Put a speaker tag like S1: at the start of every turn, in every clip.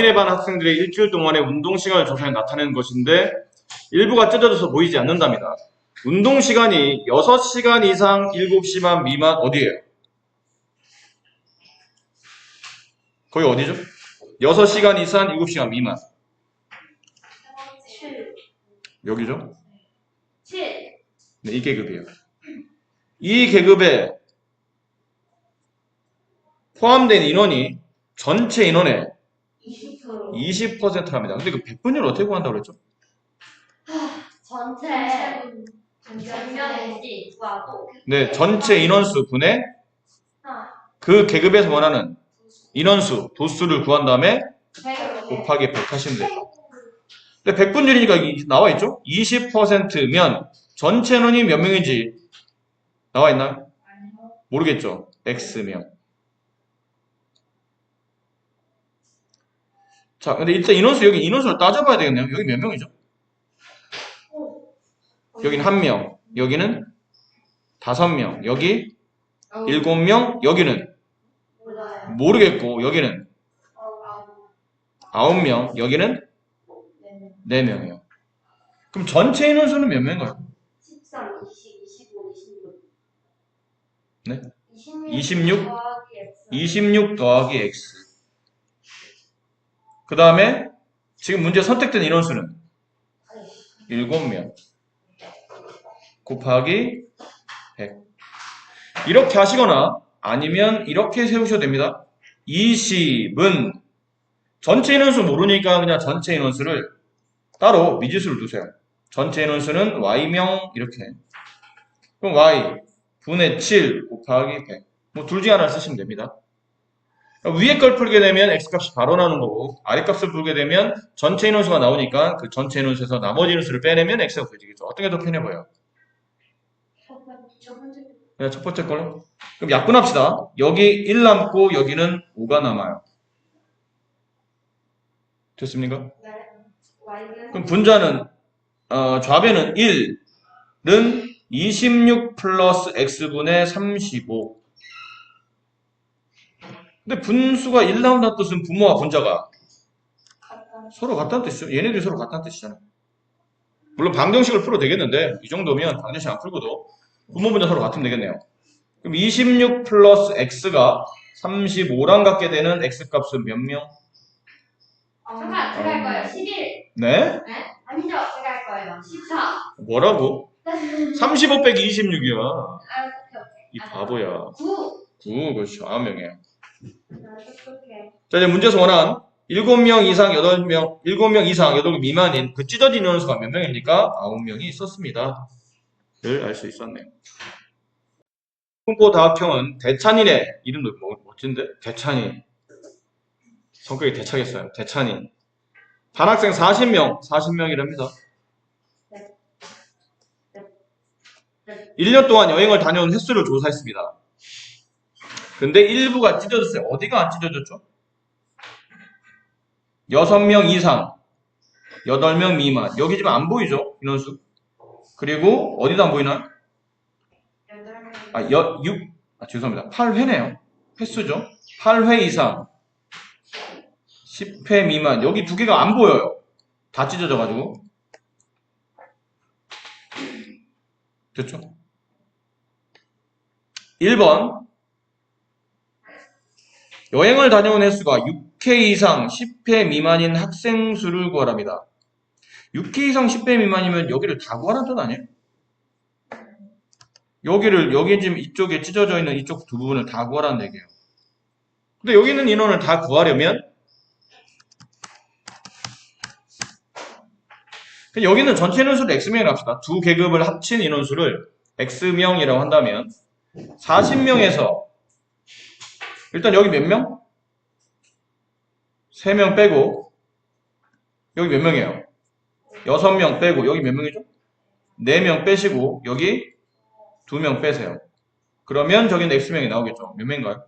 S1: 개반 학생들의 일주일 동안의 운동시간을 조사해 나타내는 것인데 일부가 찢어져서 보이지 않는답니다. 운동시간이 6시간 이상 7시간 미만 어디예요? 거기 어디죠? 6시간 이상 7시간 미만.
S2: 7.
S1: 여기죠?
S2: 7.
S1: 네, 이 계급이에요. 이 계급에 포함된 인원이 전체 인원의
S2: 20%.
S1: 20%랍니다. 근데 그 100분율을 어떻게 구한다고 그랬죠?
S2: 전체 전면에 구하고
S1: 네, 전체 인원수 분의 그 계급에서 원하는 인원수, 도수를 구한 다음에 곱하기 100 하시면 돼요. 근데 100분율이니까 나와 있죠? 20%면 전체 인원이 몇 명인지 나와 있나요? 모르겠죠? X명. 자, 근데 일단 인원수, 여기 인원수를 따져봐야 되겠네요. 여기 몇 명이죠? 여기는 1명, 여기는 5명, 여기 7명, 여기는
S2: 몰라요.
S1: 모르겠고, 여기는 9명, 여기는 4명이에요. 그럼 전체 인원수는 몇 명인가요?
S2: 13, 20, 25, 26.
S1: 네?
S2: 26
S1: 26 더하기 X. 그 다음에 지금 문제 선택된 인원수는 7명 곱하기 100. 이렇게 하시거나 아니면 이렇게 세우셔도 됩니다. 20은 전체 인원수 모르니까 그냥 전체 인원수를 따로 미지수를 두세요. 전체 인원수는 Y명 이렇게. 그럼 Y 분의 7 곱하기 100. 뭐 둘 중에 하나를 쓰시면 됩니다. 위에 걸 풀게 되면 X값이 바로 나오는 거고 아래 값을 풀게 되면 전체 인원수가 나오니까 그 전체 인원수에서 나머지 인원수를 빼내면 X가 구해지겠죠. 어떤 게 더 편해 보여요? 그냥 첫 번째 걸로? 그럼 약분합시다. 여기 1 남고 여기는 5가 남아요. 됐습니까? 그럼 분자는 좌변은 1은 26 플러스 X분의 35. 근데 분수가 1 나온다는 뜻은 분모와 분자가 서로 같다는 뜻이죠. 얘네들이 서로 같다는 뜻이잖아요. 물론 방정식을 풀어도 되겠는데 이 정도면 방정식 안 풀고도 분모 분자 서로 같으면 되겠네요. 그럼 26 플러스 X가 35랑 같게 되는 X값은 몇 명?
S2: 잠깐 제가 할 거예요. 11.
S1: 네?
S2: 네? 아니죠. 제가 할 거예요. 14.
S1: 뭐라고? 35 빼기 26이야.
S2: 오케이.
S1: 이 바보야.
S2: 9.
S1: 9, 그렇죠. 9명이에요.
S2: 오케이.
S1: 자, 이제 문제에서 원한 7명 이상, 8명, 7명 이상, 8명 미만인 그 찢어진 인원수가 몇 명입니까? 9명이 있었습니다. 를 알 수 있었네요. 홍보 다학형은 대찬이네. 이름도 멋진데? 대찬이. 성격이 대차겠어요. 대찬이. 반학생 40명, 40명이랍니다. 1년 동안 여행을 다녀온 횟수를 조사했습니다. 근데 일부가 찢어졌어요. 어디가 안 찢어졌죠? 6명 이상, 8명 미만. 여기 지금 안 보이죠? 인원수. 그리고 어디도 안 보이나요? 죄송합니다. 8회네요. 횟수죠. 8회 이상, 10회 미만. 여기 두 개가 안 보여요. 다 찢어져가지고. 됐죠? 1번. 여행을 다녀온 횟수가 6회 이상 10회 미만인 학생 수를 구하랍니다. 6회 이상 10회 미만이면 여기를 다 구하라는 뜻 아니에요? 여기 지금 이쪽에 찢어져 있는 이쪽 두 부분을 다 구하라는 얘기예요. 근데 여기 있는 인원을 다 구하려면 여기는 전체 인원수를 X명이라고 합시다. 두 계급을 합친 인원수를 X명이라고 한다면 40명에서 일단 여기 몇 명? 3명 빼고 여기 몇 명이에요? 6명 빼고 여기 몇 명이죠? 4명 빼시고 여기 2명 빼세요. 그러면 저기는 X명이 나오겠죠. 몇 명인가요?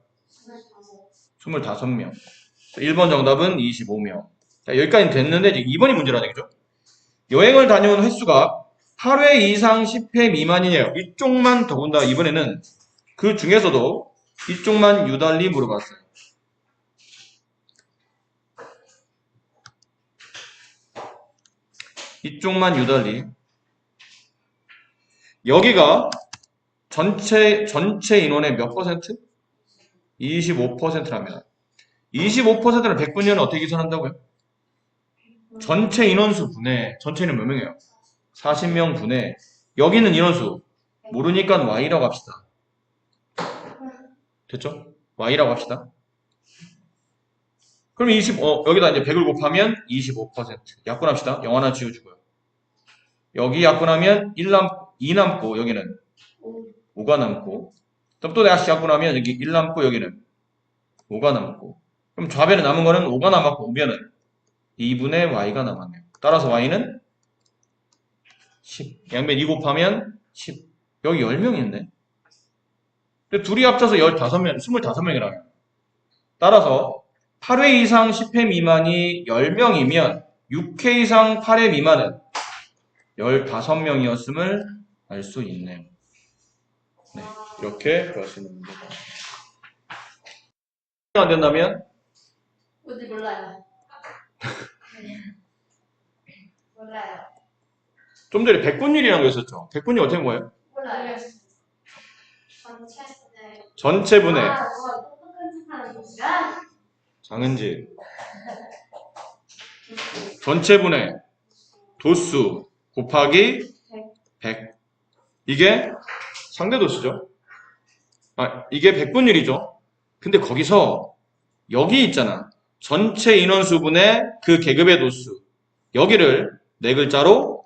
S1: 25명. 1번 정답은 25명. 자, 여기까지 됐는데 이제 2번이 문제라는 얘기죠. 여행을 다녀온 횟수가 8회 이상 10회 미만이에요. 이쪽만 더군다나 이번에는 그 중에서도 이쪽만 유달리 물어봤어요. 이쪽만 유달리. 여기가 전체 인원의 몇 퍼센트? 25%랍니다. 25%는 100분위는 어떻게 계산한다고요? 전체 인원수 분의, 전체 인원 몇 명이에요? 40명 분의, 여기는 인원수 모르니까 y라고 합시다. 됐죠? y라고 합시다. 그럼 여기다 이제 100을 곱하면 25%. 약분합시다. 0 하나 지워주고요. 여기 약분하면 2 남고, 여기는 5가 남고, 또 다시 약분하면 여기 1 남고, 여기는 5가 남고. 그럼 좌변에 남은 거는 5가 남았고, 우변은 2분의 y가 남았네요. 따라서 y는 10. 양변 2 곱하면 10. 여기 10명이 있네. 근데 둘이 합쳐서 15명, 25명이라면. 따라서 8회 이상 10회 미만이 10명이면 6회 이상 8회 미만은 15명이었음을 알 수 있네요. 네, 이렇게 구할 수 있는 문제가. 안 된다면?
S2: 어디 몰라요. 몰라요.
S1: 좀 전에 백분율이라는 거 있었죠? 백분율 어떻게 된 거예요?
S2: 몰라요.
S1: 전체 분의
S2: 아, 뭐 똑똑한 척하는 거야?
S1: 장은지 전체 분의 도수 곱하기 100. 이게 상대 도수죠. 이게 백분율이죠. 근데 거기서 여기 있잖아. 전체 인원수분의 그 계급의 도수. 여기를 네 글자로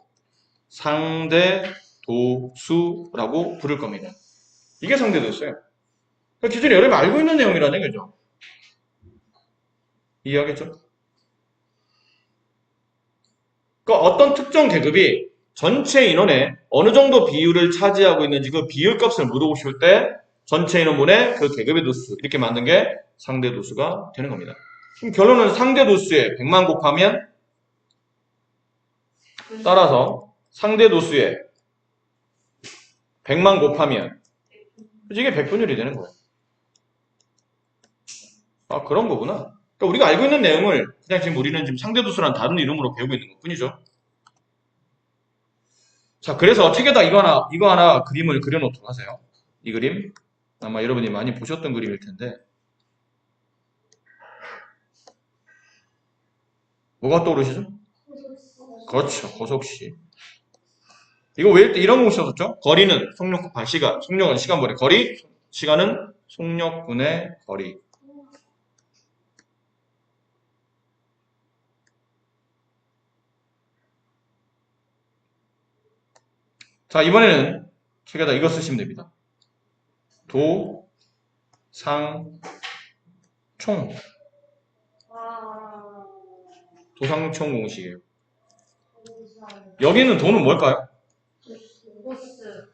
S1: 상대 도수라고 부를 겁니다. 이게 상대 도수예요. 그러니까 기존에 여러분 알고 있는 내용이라는 얘기죠. 이해하겠죠? 그러니까 어떤 특정 계급이 전체 인원의 어느 정도 비율을 차지하고 있는지 그 비율 값을 물어보고 싶을 때 전체 인원분의 그 계급의 도수 이렇게 만든 게 상대 도수가 되는 겁니다. 그럼 결론은 상대 도수에 100만 곱하면 따라서 상대 도수에 100만 곱하면 이게 100분율이 되는 거예요. 아, 그런 거구나. 그러니까 우리가 알고 있는 내용을 그냥 지금 우리는 지금 상대 도수라는 다른 이름으로 배우고 있는 것 뿐이죠. 자, 그래서 책에다 이거 하나 그림을 그려놓도록 하세요. 이 그림. 아마 여러분이 많이 보셨던 그림일 텐데. 뭐가 떠오르시죠? 그렇죠. 고속시. 이거 왜 이런 거 쓰셨죠? 거리는 속력 곱한 시간. 속력은 시간분의 거리. 시간은 속력분의 거리. 자, 이번에는 책에다 이거 쓰시면 됩니다. 도, 상, 총. 도상총 공식이에요. 여기는 도는 뭘까요?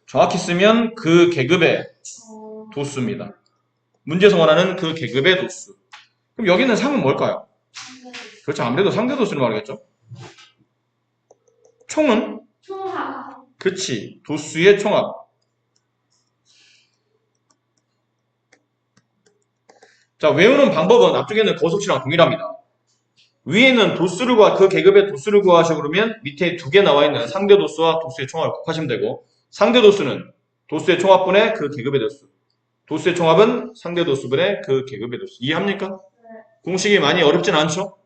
S1: 정확히 쓰면 그 계급의 도수입니다. 문제에서 원하는 그 계급의 도수. 그럼 여기는 상은 뭘까요? 그렇죠. 아무래도 상대 도수를 말하겠죠. 총은?
S2: 총합.
S1: 그치. 도수의 총합. 자, 외우는 방법은 앞쪽에는 거속시랑 동일합니다. 위에는 도수를 그 계급의 도수를 구하시고 그러면 밑에 두 개 나와 있는 상대 도수와 도수의 총합을 곱하시면 되고 상대 도수는 도수의 총합분의 그 계급의 도수. 도수의 총합은 상대 도수분의 그 계급의 도수. 이해합니까? 네. 공식이 많이 어렵진 않죠?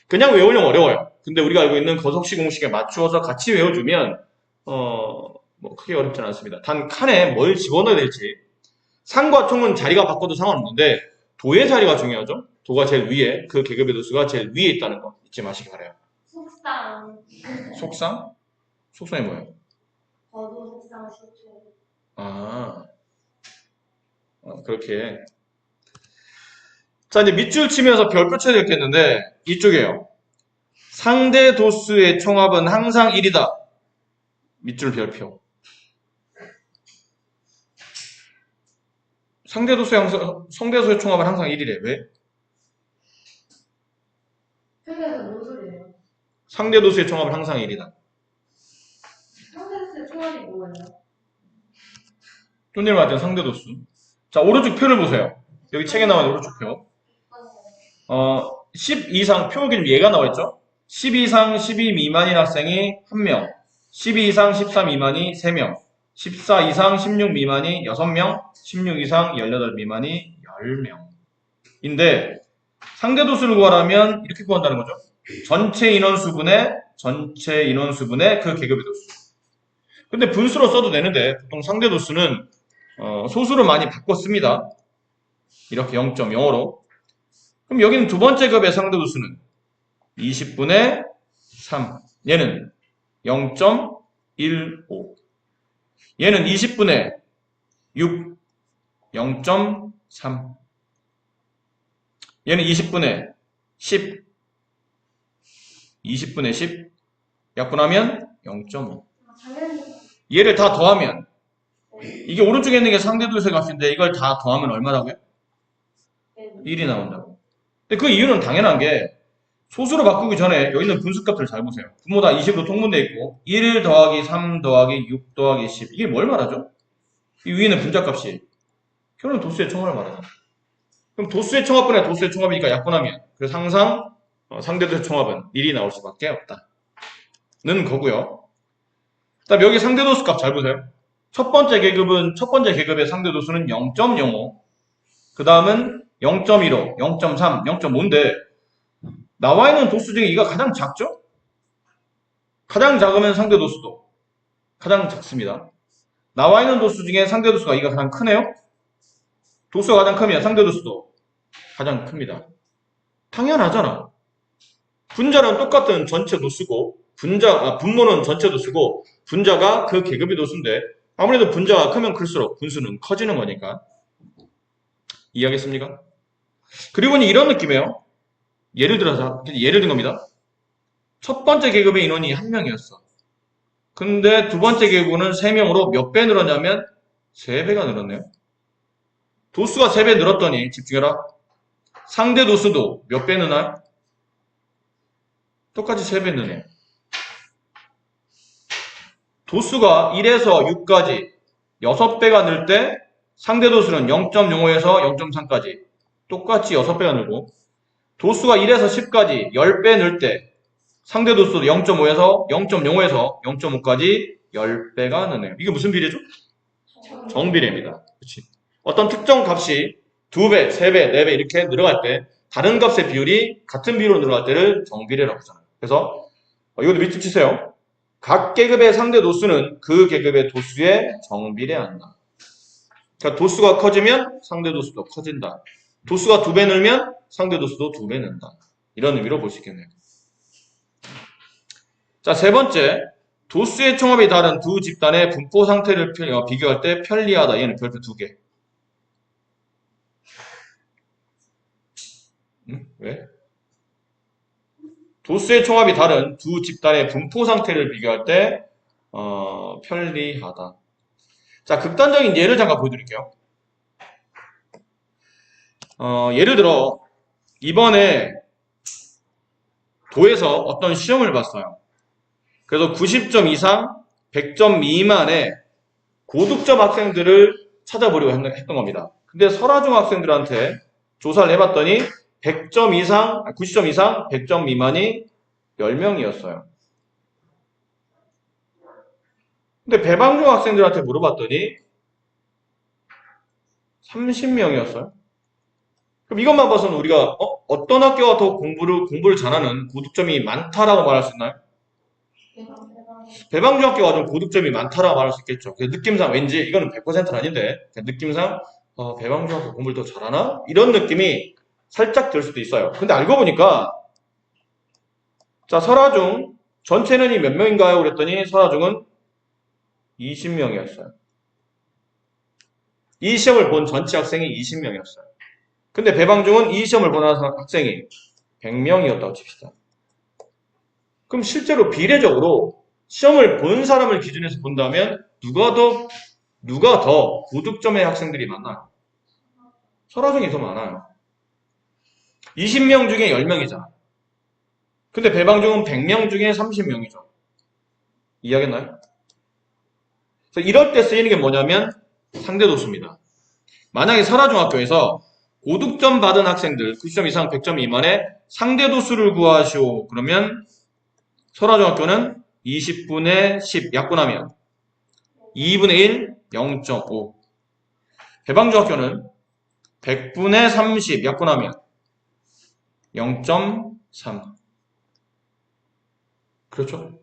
S1: 그냥 외우려면 어려워요. 근데 우리가 알고 있는 거속시 공식에 맞추어서 같이 외워주면 뭐 크게 어렵진 않습니다. 단 칸에 뭘 집어넣어야 될지 상과 총은 자리가 바꿔도 상관없는데 도의 자리가 중요하죠. 도가 제일 위에 그 계급의 도수가 제일 위에 있다는 거 잊지 마시기 바라요.
S2: 속상.
S1: 속상? 속상이 뭐예요?
S2: 저도 속상 싫죠.
S1: 그렇게. 자, 이제 밑줄 치면서 별표 쳐야 되겠는데, 이쪽이에요. 상대 도수의 총합은 항상 1이다. 밑줄 별표. 상대 도수의 총합은 항상 1이래. 왜?
S2: 그래서 뭔 소리예요?
S1: 상대 도수의 총합은 항상 1이다.
S2: 상대 도수의 총합이 뭐예요?
S1: 쫀디를 말할 때 상대 도수. 자, 오른쪽 표를 보세요. 여기 책에 나와 있는 오른쪽 표. 10 이상 표 기준 얘가 나와 있죠? 10 이상 12 미만인 학생이 1명, 12 이상 13 미만이 3명, 14 이상 16 미만이 6명, 16 이상 18 미만이 10명. 인데 상대 도수를 구하라면 이렇게 구한다는 거죠. 전체 인원수분의 그 계급의 도수. 근데 분수로 써도 되는데 보통 상대 도수는 소수를 많이 바꿔 씁니다. 이렇게 0.05로. 그럼 여기는 두 번째 급의 상대 도수는 20분의 3. 얘는 0.15. 얘는 20분의 6. 0.3. 얘는 20분의 10. 20분의 10. 약분하면 0.5.
S2: 당연히.
S1: 얘를 다 더하면 이게 오른쪽에 있는 게 상대 도수의 값인데 이걸 다 더하면 얼마라고요? 1이 나온다고. 근데 그 이유는 당연한 게 소수로 바꾸기 전에 여기 있는 분수값들 잘 보세요. 분모 다 20으로 통분되어 있고 1 더하기 3 더하기 6 더하기 10 이게 뭘 말하죠? 이 위에는 분자값이 결국은 도수의 총합을 말하죠. 그럼 도수의 총합분의 도수의 총합이니까 약분하면 그래서 항상 상대도수의 총합은 1이 나올 수밖에 없다. 는 거고요. 그다음 여기 상대도수 값 잘 보세요. 첫 번째 계급의 상대도수는 0.05. 그 다음은 0.15, 0.3, 0.5인데 나와 있는 도수 중에 이가 가장 작죠? 가장 작으면 상대도수도 가장 작습니다. 나와 있는 도수 중에 상대도수가 이가 가장 크네요? 도수가 가장 크면 상대도수도 가장 큽니다. 당연하잖아. 분자는 똑같은 전체 도수고 분모는 전체 도수고 분자가 그 계급의 도수인데 아무래도 분자가 크면 클수록 분수는 커지는 거니까. 이해하겠습니까? 그리고 이런 느낌이에요. 예를 든 겁니다. 첫 번째 계급의 인원이 1명이었어. 근데 두 번째 계급은 3명으로 몇 배 늘었냐면 3배가 늘었네요. 도수가 3배 늘었더니 집중해라. 상대 도수도 몇 배 느나요? 똑같이 3배 느네요. 도수가 1에서 6까지 6배가 늘 때 상대 도수는 0.05에서 0.3까지 똑같이 6배가 늘고 도수가 1에서 10까지 10배 늘 때 상대 도수도 0.5에서 0.05에서 0.5까지 10배가 느네요. 이게 무슨 비례죠? 정비례입니다. 그치? 어떤 특정 값이 2배, 3배, 4배 이렇게 늘어갈 때 다른 값의 비율이 같은 비율로 늘어갈 때를 정비례라고 하잖아요. 그래서 이것도 밑줄 치세요. 각 계급의 상대 도수는 그 계급의 도수에 정비례한다. 그러니까 도수가 커지면 상대 도수도 커진다. 도수가 2배 늘면 상대 도수도 2배 는다. 이런 의미로 볼 수 있겠네요. 자, 세 번째. 도수의 총합이 다른 두 집단의 분포 상태를 비교할 때 편리하다. 얘는 별표 2개. 왜? 도수의 총합이 다른 두 집단의 분포 상태를 비교할 때 편리하다. 자, 극단적인 예를 잠깐 보여드릴게요. 예를 들어 이번에 도에서 어떤 시험을 봤어요. 그래서 90점 이상 100점 미만의 고득점 학생들을 찾아보려고 했던 겁니다. 근데 설화중 학생들한테 조사를 해봤더니 90점 이상 100점 미만이 10명이었어요. 근데 배방중 학생들한테 물어봤더니 30명이었어요. 그럼 이것만 봐서는 우리가 어떤 학교가 더 공부를 잘하는 고득점이 많다라고 말할 수 있나요? 배방중 학교가 좀 고득점이 많다라고 말할 수 있겠죠. 느낌상 왠지 이거는 100%는 아닌데 느낌상 배방중 학교 공부를 더 잘하나? 이런 느낌이 살짝 들 수도 있어요. 근데 알고 보니까 자, 설화중 전체 인원이 몇 명인가요? 그랬더니 설화중은 20명이었어요. 이 시험을 본 전체 학생이 20명이었어요. 근데 배방중은 이 시험을 본 학생이 100명이었다고 칩시다. 그럼 실제로 비례적으로 시험을 본 사람을 기준해서 본다면 누가 더 고득점의 학생들이 많나요? 설화중이 더 많아요. 20명 중에 10명이잖아. 근데 배방중은 100명 중에 30명이죠. 이해하겠나요? 그래서 이럴 때 쓰이는 게 뭐냐면 상대도수입니다. 만약에 설화중학교에서 고득점 받은 학생들 90점 이상 100점 미만의 상대도수를 구하시오. 그러면 설화중학교는 20분의 10 약분하면 2분의 1, 0.5. 대방중학교는 100분의 30 약분하면 0.3. 그렇죠?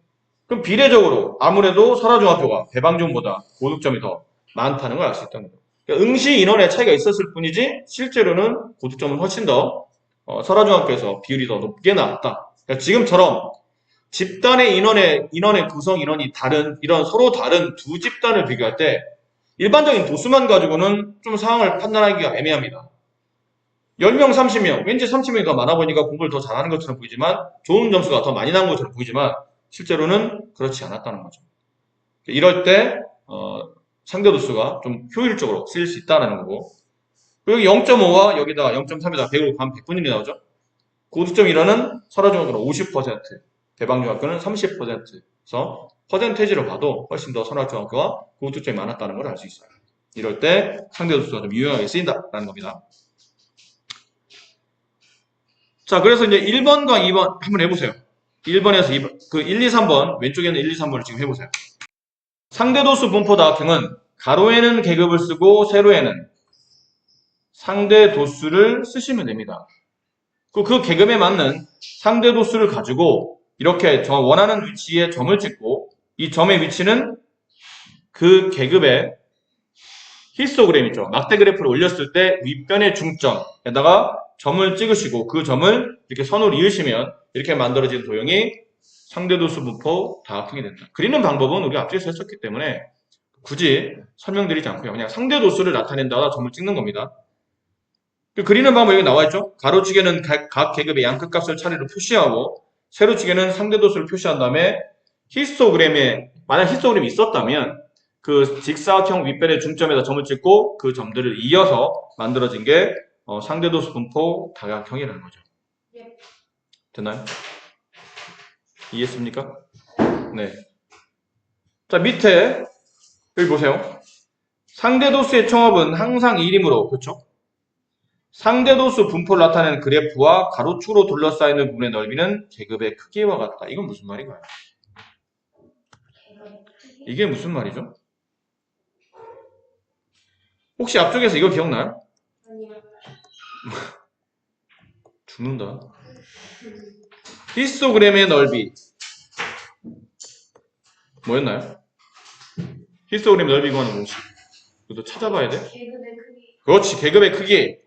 S1: 그럼 비례적으로 아무래도 설화중학교가 대방중보다 고득점이 더 많다는 걸 알 수 있다는 거죠. 그러니까 응시 인원의 차이가 있었을 뿐이지 실제로는 고득점은 훨씬 더 설화중학교에서 비율이 더 높게 나왔다. 그러니까 지금처럼 집단의 인원의 구성 인원이 다른 이런 서로 다른 두 집단을 비교할 때 일반적인 도수만 가지고는 좀 상황을 판단하기가 애매합니다. 10명, 30명, 왠지 30명이 더 많아 보이니까 공부를 더 잘하는 것처럼 보이지만 좋은 점수가 더 많이 나온 것처럼 보이지만 실제로는 그렇지 않았다는 거죠. 이럴 때 상대 도수가 좀 효율적으로 쓰일 수 있다는 거고 그리고 여기 0.5와 여기다 0.3에다 100으로 가면 100분율이 나오죠. 고득점 일원은 설화중학교는 50%, 대방중학교는 30%에서 퍼센테이지로 봐도 훨씬 더 설화중학교가 고득점이 많았다는 걸 알 수 있어요. 이럴 때 상대 도수가 좀 유용하게 쓰인다라는 겁니다. 자, 그래서 이제 1번과 2번 한번 해보세요. 1번에서 2번, 그 1, 2, 3번, 왼쪽에는 1, 2, 3번을 지금 해보세요. 상대도수 분포 다각형은 가로에는 계급을 쓰고 세로에는 상대도수를 쓰시면 됩니다. 그 계급에 맞는 상대도수를 가지고 이렇게 저 원하는 위치에 점을 찍고 이 점의 위치는 그 계급의 히스토그램 있죠. 막대 그래프를 올렸을 때 윗변의 중점에다가 점을 찍으시고 그 점을 이렇게 선으로 이으시면 이렇게 만들어진 도형이 상대도수 분포 다각형이 된다. 그리는 방법은 우리가 앞쪽에서 했었기 때문에 굳이 설명드리지 않고요. 그냥 상대도수를 나타낸다가 점을 찍는 겁니다. 그리는 방법 여기 나와 있죠. 가로치기는 각 계급의 양끝값을 차례로 표시하고 세로치기는 상대도수를 표시한 다음에 히스토그램에 만약 히스토그램이 있었다면 그 직사각형 윗변의 중점에다 점을 찍고 그 점들을 이어서 만들어진 게 상대도수 분포 다각형이라는 거죠.
S2: 예.
S1: 됐나요? 이해했습니까? 네. 자, 밑에 여기 보세요. 상대도수의 총합은 항상 1이므로 그렇죠? 상대도수 분포를 나타내는 그래프와 가로축으로 둘러싸이는 부분의 넓이는 계급의 크기와 같다. 이건 무슨 말인가요? 이게 무슨 말이죠? 혹시 앞쪽에서 이거 기억나요?
S2: 아니요.
S1: 죽는다. 히스토그램의 넓이 뭐였나요? 히스토그램의 넓이 구하는 공식. 이것도 찾아봐야 돼.
S2: 계급의 크기.
S1: 그렇지. 계급의 크기.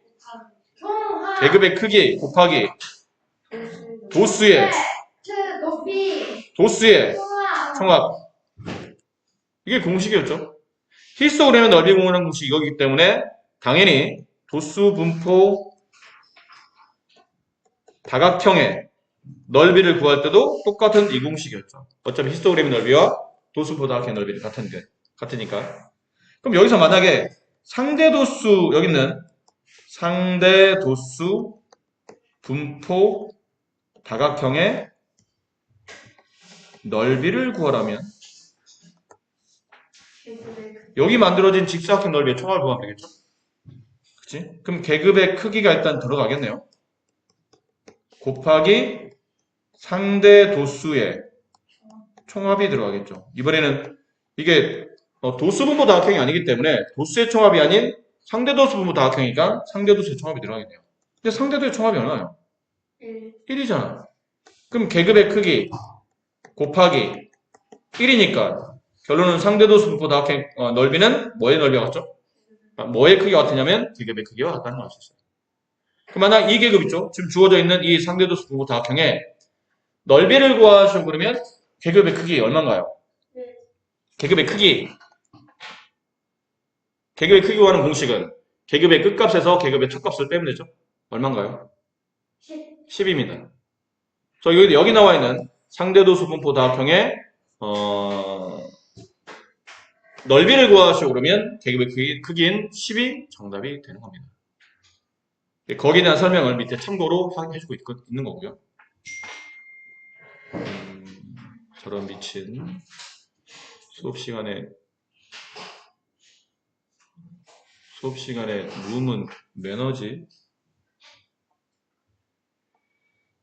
S2: 총합.
S1: 계급의 크기 곱하기 도수의
S2: 높이.
S1: 도수의
S2: 총합.
S1: 총합. 이게 공식이었죠. 히스토그램의 넓이 구하는 공식이 이거기 때문에 당연히 도수 분포 다각형의 넓이를 구할 때도 똑같은 이 공식이었죠. 어차피 히스토그램의 넓이와 도수 분포 다각형의 넓이는 같으니까. 그럼 여기서 만약에 상대도수 여기 있는 상대도수 분포 다각형의 넓이를 구하라면 여기 만들어진 직사각형 넓이의 총합을 구하면 되겠죠? 그치? 그럼 계급의 크기가 일단 들어가겠네요. 곱하기 상대도수의 총합이 들어가겠죠. 이번에는 이게 도수 분포 다각형이 아니기 때문에 도수의 총합이 아닌 상대도수 분포 다각형이니까 상대도수의 총합이 들어가겠네요. 근데 상대도의 총합이 얼마예요? 1이잖아. 그럼 계급의 크기 곱하기 1이니까 결론은 상대도수 분포 다각형 넓이는 뭐의 넓이와 같죠? 뭐의 크기가 같으냐면 계급의 크기와 같다는 걸 알 수 있어요. 그럼 만약 이 계급 있죠? 지금 주어져 있는 이 상대도수 분포 다각형의 넓이를 구하시고 그러면 계급의 크기 얼마인가요? 계급의 크기 구하는 공식은 계급의 끝값에서 계급의 첫값을 빼면 되죠? 얼마인가요? 10입니다. 여기 나와 있는 상대도수 분포 다각형의 넓이를 구하시고 그러면 계급의 크기인 10이 정답이 되는 겁니다. 거기에 대한 설명을 밑에 참고로 해주고 있는 거고요. 저런 미친 수업 시간에 룸은 매너지.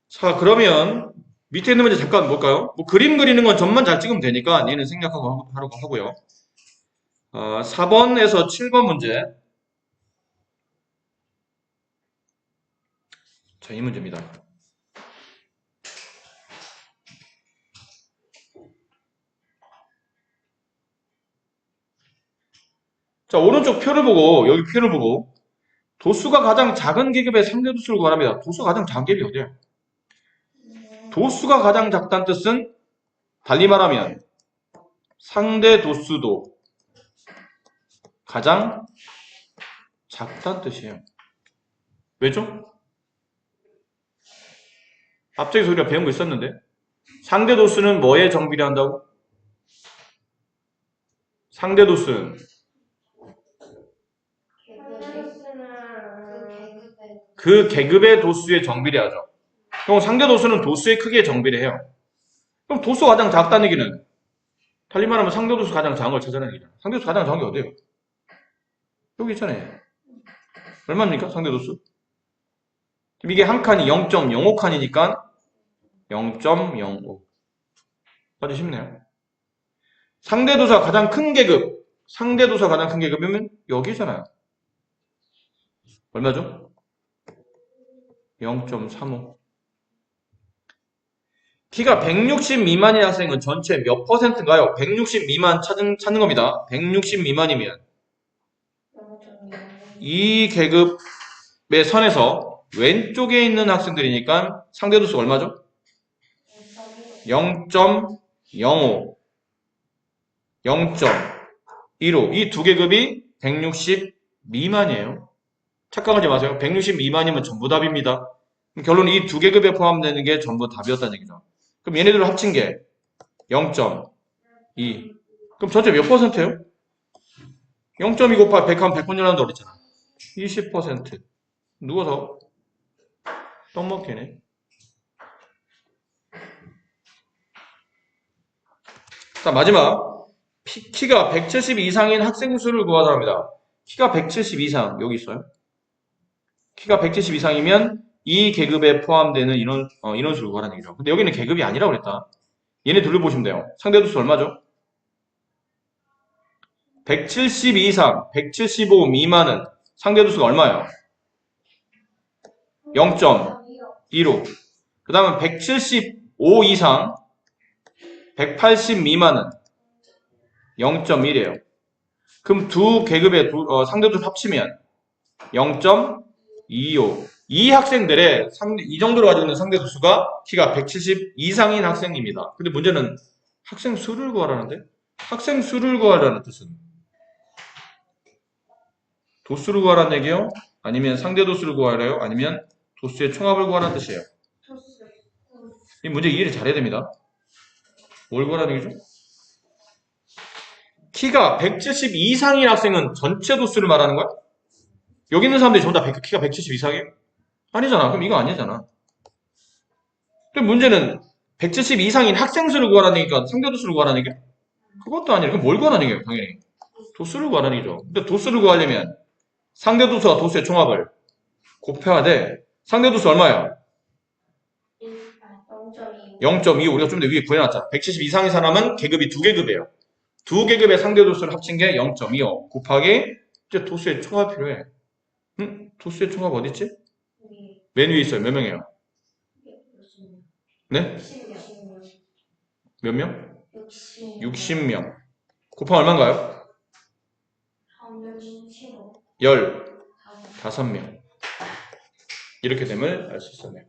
S1: 자, 그러면 밑에 있는 문제 잠깐 볼까요? 뭐 그림 그리는 건 점만 잘 찍으면 되니까 얘는 생략하고 하라고 하고요. 4번에서 7번 문제. 자, 이 문제입니다. 자, 오른쪽 표를 보고, 여기 표를 보고, 도수가 가장 작은 계급의 상대 도수를 구하랍니다. 도수가 가장 작은 계급이 어디예요? 도수가 가장 작다는 뜻은 달리 말하면 상대 도수도 가장 작다는 뜻이에요. 왜죠? 앞쪽에 우리가 배운 거 있었는데 상대 도수는 뭐에 정비례한다고? 상대 도수는 그 계급의 도수에 정비례하죠. 그럼 상대 도수는 도수의 크기에 정비례해요. 그럼 도수가 가장 작다는 얘기는 달리 말하면 상대 도수 가장 작은 걸 찾아내는 얘기잖아. 상대 도수 가장 작은 게 어디예요? 여기 있잖아요. 얼마입니까? 상대 도수? 이게 한 칸이 0.05칸이니까 0.05. 아주 쉽네요. 상대 도수가 가장 큰 계급. 상대 도수가 가장 큰 계급이면 여기잖아요. 얼마죠? 0.35. 키가 160 미만인 학생은 전체 몇 %인가요? 160 미만 찾는 겁니다. 160 미만이면 이 계급의 선에서 왼쪽에 있는 학생들이니까 상대 도수가 얼마죠? 0.05, 0.15. 이 두 계급이 160 미만이에요. 착각하지 마세요. 160 미만이면 전부 답입니다. 결론 이 두 계급에 포함되는 게 전부 답이었다는 얘기죠. 그럼 얘네들을 합친 게 0.2. 그럼 전체 몇 %예요? 0.2 곱하기 100 하면 100번 일어난다고 그랬잖아. 20%. 누워서 떡 먹기네. 자, 마지막. 키가 170 이상인 학생 수를 구하랍니다. 키가 170 이상, 여기 있어요. 키가 170 이상이면 이 계급에 포함되는 인원수를 구하라는 얘기죠. 근데 여기는 계급이 아니라고 그랬다. 얘네 둘을 보시면 돼요. 상대도수 얼마죠? 170 이상, 175 미만은 상대도수가 얼마예요? 0.15. 그 다음은 175 이상, 180 미만은 0.1이에요. 그럼 두 계급의 상대도수 합치면 0.25. 이 학생들의 이 정도로 가지고 있는 상대도수가 키가 170 이상인 학생입니다. 근데 문제는 학생 수를 구하라는데? 학생 수를 구하라는 뜻은 도수를 구하라는 얘기요? 아니면 상대도수를 구하래요? 아니면 도수의 총합을 구하라는 뜻이에요? 이 문제 이해를 잘해야 됩니다. 뭘 구하라는 얘기죠? 키가 170 이상인 학생은 전체 도수를 말하는 거야? 여기 있는 사람들이 전부 다 키가 170 이상이에요? 아니잖아. 그럼 이거 아니잖아. 그럼 문제는 170 이상인 학생 수를 구하라는 얘기니까 상대도수를 구하라는 얘기야? 그것도 아니에요. 그럼 뭘 구하라는 얘기예요? 당연히. 도수를 구하라는 얘기죠. 근데 도수를 구하려면 상대도수와 도수의 총합을 곱해야 돼. 상대도수 얼마야? 0.25. 우리가 좀 더 위에 구해놨잖아. 170 이상의 사람은 계급이 두 계급이에요. 두 계급의 상대도수를 합친 게 0.25 곱하기 이제 도수의 총합이 필요해. 도수의 총합 어디 있지? 맨 위에 있어요. 몇 명이에요? 네? 몇 명? 60명. 곱하면 얼마인가요? 15명. 이렇게 됨을 알 수 있었네요.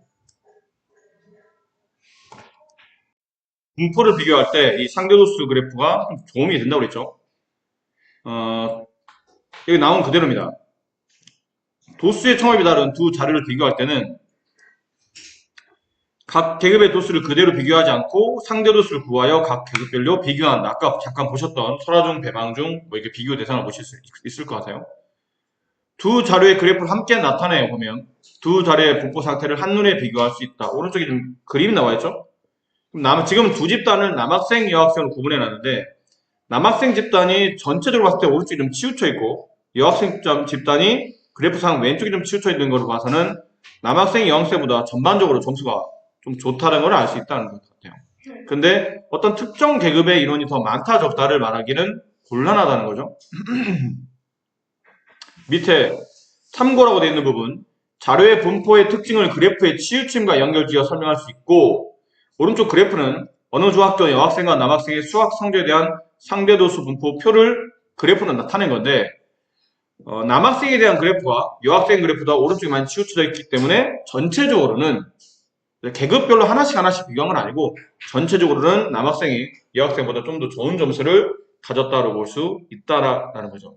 S1: 분포를 비교할 때 이 상대도수 그래프가 좀 도움이 된다고 그랬죠. 여기 나온 그대로입니다. 도수의 총합이 다른 두 자료를 비교할 때는 각 계급의 도수를 그대로 비교하지 않고 상대도수를 구하여 각 계급별로 비교한다. 아까 잠깐 보셨던 설화중, 배방중 뭐 이렇게 비교 대상을 보실 수 있을 것 같아요. 두 자료의 그래프를 함께 나타내요. 보면 두 자료의 분포 상태를 한눈에 비교할 수 있다. 오른쪽에 좀 그림이 나와 있죠. 지금 두 집단을 남학생, 여학생으로 구분해 놨는데 남학생 집단이 전체적으로 봤을 때 오른쪽이 좀 치우쳐 있고 여학생 집단이 그래프상 왼쪽이 좀 치우쳐 있는 걸로 봐서는 남학생, 여학생보다 전반적으로 점수가 좀 좋다는 걸 알 수 있다는 것 같아요. 근데 어떤 특정 계급의 인원이 더 많다 적다를 말하기는 곤란하다는 거죠. 밑에 참고라고 되어 있는 부분, 자료의 분포의 특징을 그래프의 치우침과 연결지어 설명할 수 있고, 오른쪽 그래프는 어느 조학전 여학생과 남학생의 수학 성적에 대한 상대도수 분포표를 그래프는 나타낸 건데, 남학생에 대한 그래프와 여학생 그래프가 오른쪽에 많이 치우쳐져 있기 때문에 전체적으로는 계급별로 하나씩 비교한 건 아니고 전체적으로는 남학생이 여학생보다 좀 더 좋은 점수를 가졌다고 볼 수 있다라는 거죠.